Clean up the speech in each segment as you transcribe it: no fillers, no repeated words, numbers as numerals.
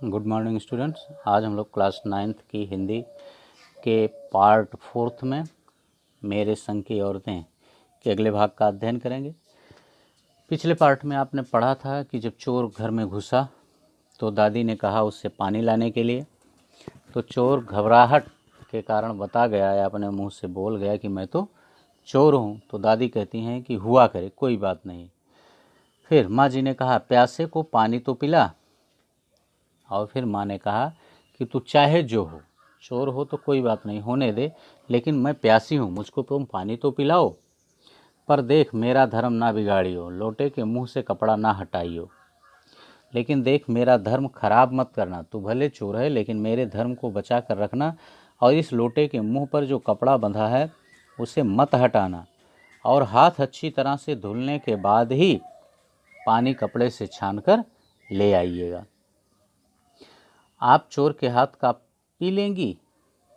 Good morning students. आज हम लोग क्लास 9th की हिंदी के पार्ट 4 में मेरे संग की औरतें के अगले भाग का अध्ययन करेंगे। पिछले पार्ट में आपने पढ़ा था कि जब चोर घर में घुसा तो दादी ने कहा उससे पानी लाने के लिए, तो चोर घबराहट के कारण बता गया या अपने मुंह से बोल गया कि मैं तो चोर हूँ। तो दादी कहती हैं कि हुआ करे, कोई बात नहीं। फिर माँ जी ने कहा प्यासे को पानी तो पिला, और फिर माँ ने कहा कि तू चाहे जो हो, चोर हो तो कोई बात नहीं, होने दे, लेकिन मैं प्यासी हूँ, मुझको तुम पानी तो पिलाओ। पर देख मेरा धर्म ना बिगाड़ियो, लोटे के मुंह से कपड़ा ना हटाइयो। लेकिन देख मेरा धर्म खराब मत करना, तू भले चोर है लेकिन मेरे धर्म को बचा कर रखना, और इस लोटे के मुंह पर जो कपड़ा बंधा है उसे मत हटाना, और हाथ अच्छी तरह से धुलने के बाद ही पानी कपड़े से छान कर ले आइएगा। आप चोर के हाथ का पी लेंगी?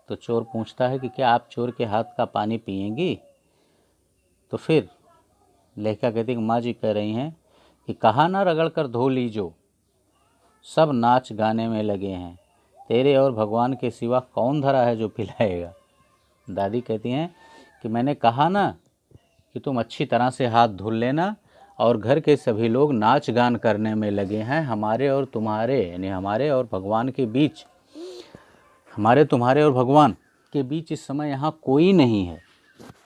तो चोर पूछता है कि क्या आप चोर के हाथ का पानी पिएंगी? तो फिर लेखिका कहती कि माँ जी कह रही हैं कि कहा ना रगड़ कर धो लीजो, सब नाच गाने में लगे हैं, तेरे और भगवान के सिवा कौन धरा है जो पिलाएगा। दादी कहती हैं कि मैंने कहा ना कि तुम अच्छी तरह से हाथ धुल लेना, और घर के सभी लोग नाच गान करने में लगे हैं, हमारे और तुम्हारे यानी हमारे और भगवान के बीच, हमारे तुम्हारे और भगवान के बीच इस समय यहाँ कोई नहीं है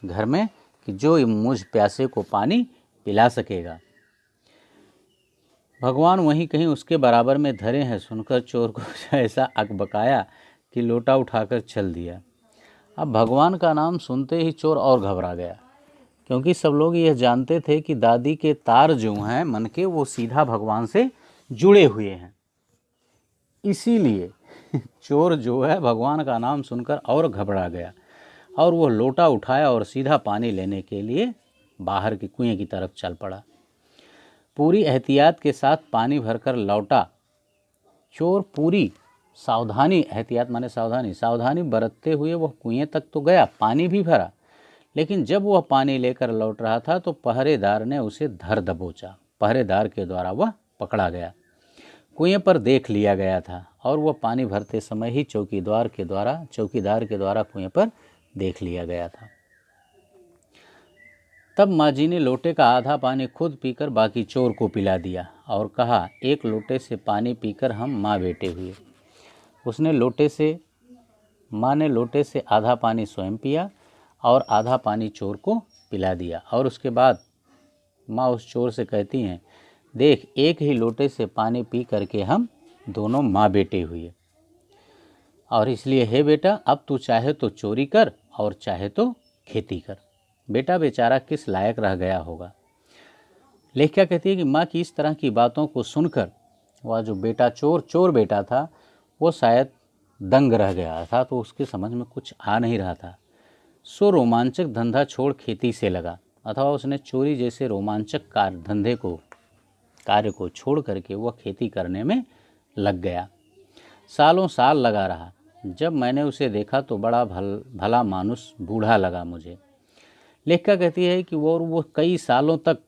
घर में कि जो मुझ प्यासे को पानी पिला सकेगा। भगवान वहीं कहीं उसके बराबर में धरे हैं। सुनकर चोर को ऐसा अकबकाया कि लोटा उठाकर चल दिया। अब भगवान का नाम सुनते ही चोर और घबरा गया, क्योंकि सब लोग यह जानते थे कि दादी के तार जो हैं मन के, वो सीधा भगवान से जुड़े हुए हैं। इसीलिए चोर जो है भगवान का नाम सुनकर और घबरा गया, और वो लोटा उठाया और सीधा पानी लेने के लिए बाहर के कुएं की तरफ चल पड़ा। पूरी एहतियात के साथ पानी भरकर लौटा। चोर पूरी सावधानी, एहतियात माने सावधानी, सावधानी बरतते हुए वह कुएं तक तो गया, पानी भी भरा, लेकिन जब वह पानी लेकर लौट रहा था तो पहरेदार ने उसे धर दबोचा। पहरेदार के द्वारा वह पकड़ा गया, कुएं पर देख लिया गया था, और वह पानी भरते समय ही चौकीदार के द्वारा कुएं पर देख लिया गया था। तब माँ जी ने लोटे का आधा पानी खुद पीकर बाकी चोर को पिला दिया, और कहा एक लोटे से पानी पीकर हम माँ बेटे हुए। माँ ने लोटे से आधा पानी स्वयं पिया और आधा पानी चोर को पिला दिया, और उसके बाद माँ उस चोर से कहती हैं देख एक ही लोटे से पानी पी करके हम दोनों माँ बेटे हुए, और इसलिए हे बेटा अब तू चाहे तो चोरी कर और चाहे तो खेती कर। बेटा बेचारा किस लायक रह गया होगा। लेखिका कहती है कि माँ की इस तरह की बातों को सुनकर वह जो बेटा चोर बेटा था वो शायद दंग रह गया था, तो उसके समझ में कुछ आ नहीं रहा था। सो रोमांचक धंधा छोड़ खेती से लगा, अथवा उसने चोरी जैसे रोमांचक कार्य को छोड़ करके वह खेती करने में लग गया। सालों साल लगा रहा। जब मैंने उसे देखा तो बड़ा भला मानुस बूढ़ा लगा मुझे। लेखिका कहती है कि वो कई सालों तक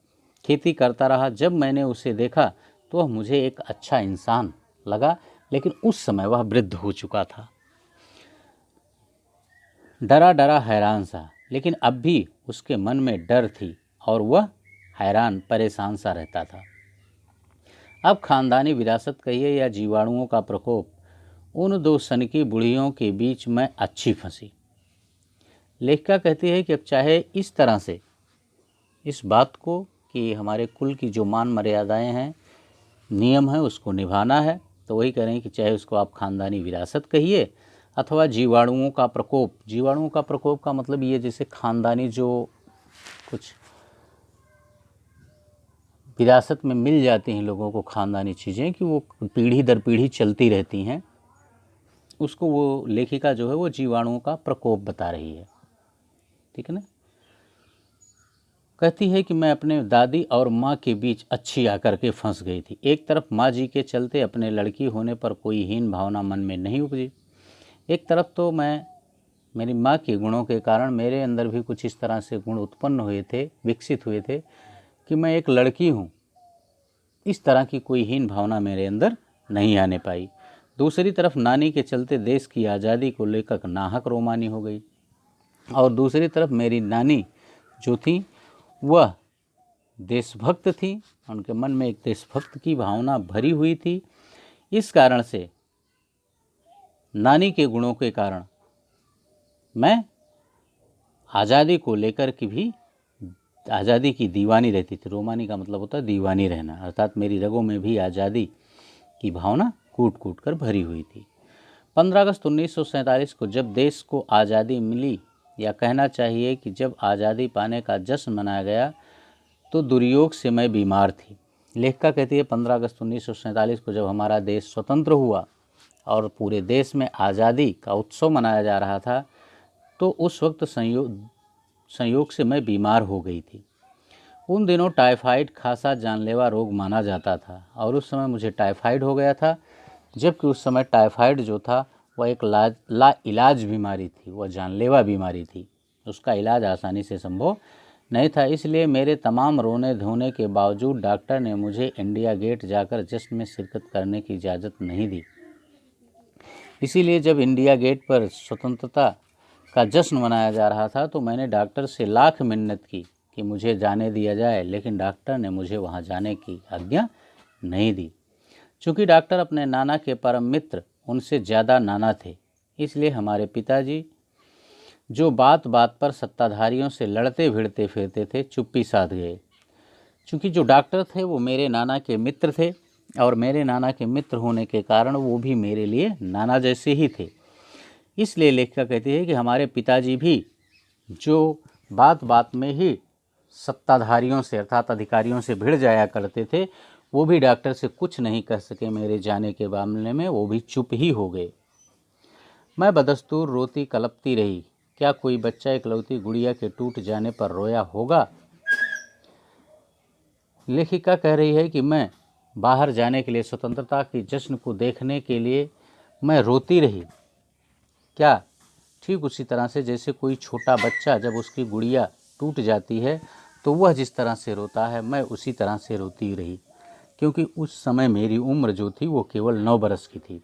खेती करता रहा। जब मैंने उसे देखा तो वह मुझे एक अच्छा इंसान लगा, लेकिन उस समय वह वृद्ध हो चुका था। डरा डरा हैरान सा, लेकिन अब भी उसके मन में डर थी और वह हैरान परेशान सा रहता था। अब खानदानी विरासत कहिए या जीवाणुओं का प्रकोप, उन दो सनकी बुढ़ियों के बीच में अच्छी फंसी। लेखिका कहती है कि अब चाहे इस तरह से इस बात को कि हमारे कुल की जो मान मर्यादाएं हैं, नियम है, उसको निभाना है, तो वही कह रहे हैं कि चाहे उसको आप खानदानी विरासत कहिए अथवा जीवाणुओं का प्रकोप। जीवाणुओं का प्रकोप का मतलब ये जैसे खानदानी जो कुछ विरासत में मिल जाती हैं लोगों को खानदानी चीज़ें कि वो पीढ़ी दर पीढ़ी चलती रहती हैं, उसको वो लेखिका जो है वो जीवाणुओं का प्रकोप बता रही है। ठीक है ना। कहती है कि मैं अपने दादी और माँ के बीच अच्छी आकर के फंस गई थी। एक तरफ माँ जी के चलते अपने लड़की होने पर कोई हीन भावना मन में नहीं उपजी, एक तरफ तो मेरी माँ के गुणों के कारण मेरे अंदर भी कुछ इस तरह से गुण उत्पन्न हुए थे, विकसित हुए थे कि मैं एक लड़की हूँ। इस तरह की कोई हीन भावना मेरे अंदर नहीं आने पाई। दूसरी तरफ नानी के चलते देश की आज़ादी को लेकर नाहक रोमानी हो गई, और दूसरी तरफ मेरी नानी जो थी वह देशभक्त थी, उनके मन में एक देशभक्त की भावना भरी हुई थी। इस कारण से नानी के गुणों के कारण मैं आज़ादी को लेकर के भी आज़ादी की दीवानी रहती थी। रोमानी का मतलब होता है दीवानी रहना, अर्थात मेरी रगों में भी आज़ादी की भावना कूट कूट कर भरी हुई थी। 15 अगस्त 1947 को जब देश को आज़ादी मिली, या कहना चाहिए कि जब आज़ादी पाने का जश्न मनाया गया, तो दुर्योग से मैं बीमार थी। लेखिका कहती है 15 अगस्त 1947 को जब हमारा देश स्वतंत्र हुआ और पूरे देश में आज़ादी का उत्सव मनाया जा रहा था, तो उस वक्त संयोग से मैं बीमार हो गई थी। उन दिनों टाइफाइड खासा जानलेवा रोग माना जाता था, और उस समय मुझे टाइफाइड हो गया था, जबकि उस समय टाइफाइड जो था वह एक लाइलाज बीमारी थी, वह जानलेवा बीमारी थी, उसका इलाज आसानी से संभव नहीं था। इसलिए मेरे तमाम रोने धोने के बावजूद डॉक्टर ने मुझे इंडिया गेट जाकर जश्न में शिरकत करने की इजाज़त नहीं दी। इसीलिए जब इंडिया गेट पर स्वतंत्रता का जश्न मनाया जा रहा था, तो मैंने डॉक्टर से लाख मिन्नत की कि मुझे जाने दिया जाए, लेकिन डॉक्टर ने मुझे वहां जाने की आज्ञा नहीं दी। चूँकि डॉक्टर अपने नाना के परम मित्र, उनसे ज़्यादा नाना थे, इसलिए हमारे पिताजी जो बात बात पर सत्ताधारियों से लड़ते भिड़ते फिरते थे, चुप्पी साध गए। चूँकि जो डॉक्टर थे वो मेरे नाना के मित्र थे, और मेरे नाना के मित्र होने के कारण वो भी मेरे लिए नाना जैसे ही थे। इसलिए लेखिका कहती है कि हमारे पिताजी भी जो बात बात में ही सत्ताधारियों से अर्थात अधिकारियों से भिड़ जाया करते थे, वो भी डॉक्टर से कुछ नहीं कह सके मेरे जाने के मामले में, वो भी चुप ही हो गए। मैं बदस्तूर रोती कलपती रही। क्या कोई बच्चा इकलौती गुड़िया के टूट जाने पर रोया होगा? लेखिका कह रही है कि मैं बाहर जाने के लिए, स्वतंत्रता की जश्न को देखने के लिए मैं रोती रही। क्या? ठीक उसी तरह से जैसे कोई छोटा बच्चा जब उसकी गुड़िया टूट जाती है तो वह जिस तरह से रोता है, मैं उसी तरह से रोती रही, क्योंकि उस समय मेरी उम्र जो थी वो केवल 9 बरस की थी।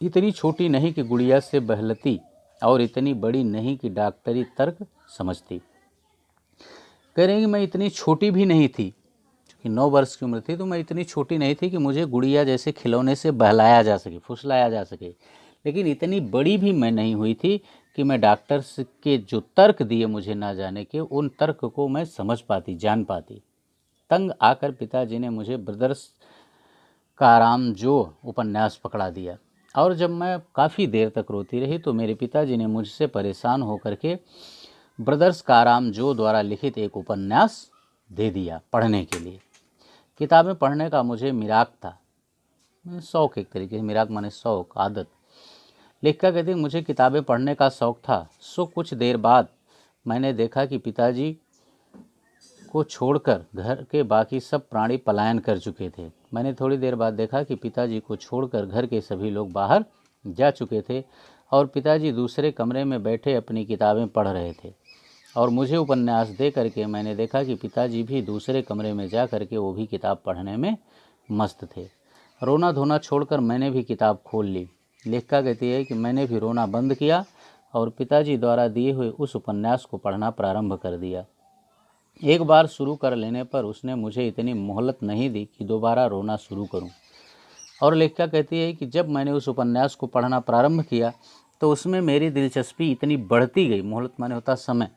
इतनी छोटी नहीं कि गुड़िया से बहलती, और इतनी बड़ी नहीं कि डॉक्टरी तर्क समझती। कह रहे हैं कि मैं इतनी छोटी भी नहीं थी, क्योंकि 9 वर्ष की उम्र थी, तो मैं इतनी छोटी नहीं थी कि मुझे गुड़िया जैसे खिलौने से बहलाया जा सके, फुसलाया जा सके, लेकिन इतनी बड़ी भी मैं नहीं हुई थी कि मैं डॉक्टर के जो तर्क दिए मुझे ना जाने के, उन तर्क को मैं समझ पाती, जान पाती। तंग आकर पिताजी ने मुझे ब्रदर्स कारामजो उपन्यास पकड़ा दिया, और जब मैं काफ़ी देर तक रोती रही तो मेरे पिताजी ने मुझसे परेशान होकर के ब्रदर्स कारामजो द्वारा लिखित एक उपन्यास दे दिया पढ़ने के लिए। किताबें पढ़ने का मुझे मिराक था, शौक़, एक तरीके से मिराक माने शौक़, आदत। लेखिका कहती है मुझे किताबें पढ़ने का शौक़ था। सो कुछ देर बाद मैंने देखा कि पिताजी को छोड़कर घर के बाकी सब प्राणी पलायन कर चुके थे। मैंने थोड़ी देर बाद देखा कि पिताजी को छोड़कर घर के सभी लोग बाहर जा चुके थे, और पिताजी दूसरे कमरे में बैठे अपनी किताबें पढ़ रहे थे, और मुझे उपन्यास दे करके मैंने देखा कि पिताजी भी दूसरे कमरे में जा करके वो भी किताब पढ़ने में मस्त थे। रोना धोना छोड़कर मैंने भी किताब खोल ली। लेखिका कहती है कि मैंने भी रोना बंद किया और पिताजी द्वारा दिए हुए उस उपन्यास को पढ़ना प्रारंभ कर दिया। एक बार शुरू कर लेने पर उसने मुझे इतनी मोहलत नहीं दी कि दोबारा रोना शुरू करूं। और लेखिका कहती है कि जब मैंने उस उपन्यास को पढ़ना प्रारंभ किया तो उसमें मेरी दिलचस्पी इतनी बढ़ती गई, मोहलत माने होता समय,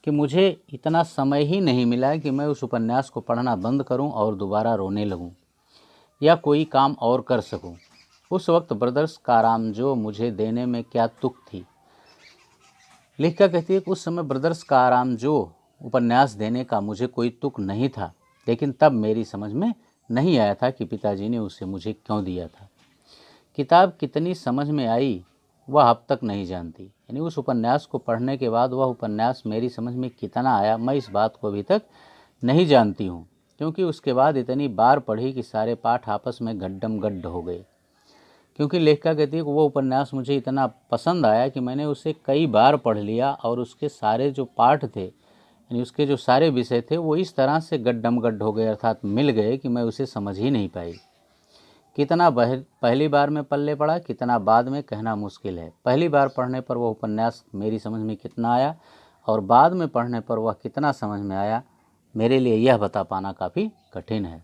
कि मुझे इतना समय ही नहीं मिला कि मैं उस उपन्यास को पढ़ना बंद करूं और दोबारा रोने लगूं या कोई काम और कर सकूं। उस वक्त ब्रदर्स कारामजो मुझे देने में क्या तुक थी। लेखिका कहती है कि उस समय ब्रदर्स कारामजो उपन्यास देने का मुझे कोई तुक नहीं था, लेकिन तब मेरी समझ में नहीं आया था कि पिताजी ने उसे मुझे क्यों दिया था। किताब कितनी समझ में आई वह अब तक नहीं जानती, यानी उस उपन्यास को पढ़ने के बाद वह उपन्यास मेरी समझ में कितना आया, मैं इस बात को अभी तक नहीं जानती हूँ, क्योंकि उसके बाद इतनी बार पढ़ी कि सारे पाठ आपस में गड्ढम गड्ढ हो गए। क्योंकि लेखिका कहती है कि वो उपन्यास मुझे इतना पसंद आया कि मैंने उसे कई बार पढ़ लिया, और उसके सारे जो पाठ थे, यानी उसके जो सारे विषय थे, वो इस तरह से गड्ढम गड्ढ हो गए, अर्थात मिल गए, कि मैं उसे समझ ही नहीं पाई। कितना पहली बार में पल्ले पड़ा, कितना बाद में कहना मुश्किल है। पहली बार पढ़ने पर वह उपन्यास मेरी समझ में कितना आया और बाद में पढ़ने पर वह कितना समझ में आया, मेरे लिए यह बता पाना काफ़ी कठिन है।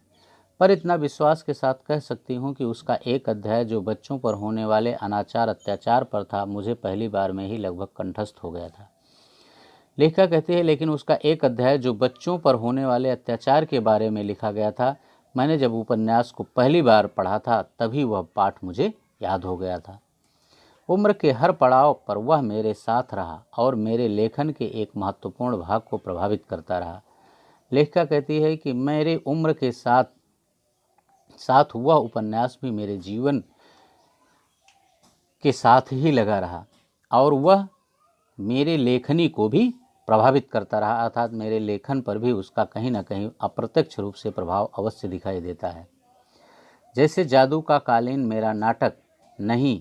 पर इतना विश्वास के साथ कह सकती हूँ कि उसका एक अध्याय जो बच्चों पर होने वाले अनाचार अत्याचार पर था, मुझे पहली बार में ही लगभग कंठस्थ हो गया था। लेखिका कहती है, लेकिन उसका एक अध्याय जो बच्चों पर होने वाले अत्याचार के बारे में लिखा गया था, मैंने जब उपन्यास को पहली बार पढ़ा था तभी वह पाठ मुझे याद हो गया था। उम्र के हर पड़ाव पर वह मेरे साथ रहा और मेरे लेखन के एक महत्वपूर्ण भाग को प्रभावित करता रहा। लेखिका कहती है कि मेरे उम्र के साथ वह उपन्यास भी मेरे जीवन के साथ ही लगा रहा और वह मेरे लेखनी को भी प्रभावित करता रहा, अर्थात मेरे लेखन पर भी उसका कहीं ना कहीं अप्रत्यक्ष रूप से प्रभाव अवश्य दिखाई देता है। जैसे जादू का कालीन मेरा नाटक नहीं,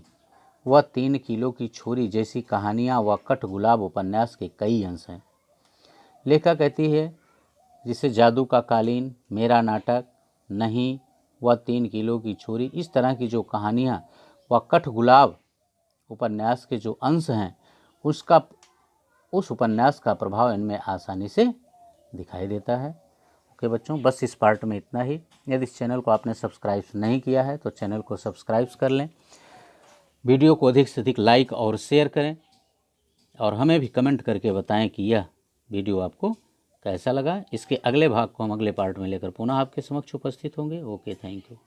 वह 3 किलो की छोरी जैसी कहानियाँ व कठ गुलाब उपन्यास के कई अंश हैं। लेखिका कहती है, जिसे जादू का कालीन, मेरा नाटक नहीं, वह 3 किलो की छोरी, इस तरह की जो कहानियाँ व कठ गुलाब उपन्यास के जो अंश हैं, उस उपन्यास का प्रभाव इनमें आसानी से दिखाई देता है। ओके बच्चों, बस इस पार्ट में इतना ही। यदि इस चैनल को आपने सब्सक्राइब नहीं किया है तो चैनल को सब्सक्राइब कर लें, वीडियो को अधिक से अधिक लाइक और शेयर करें और हमें भी कमेंट करके बताएं कि यह वीडियो आपको कैसा लगा। इसके अगले भाग को हम अगले पार्ट में लेकर पुनः आपके समक्ष उपस्थित होंगे। Okay, thank you.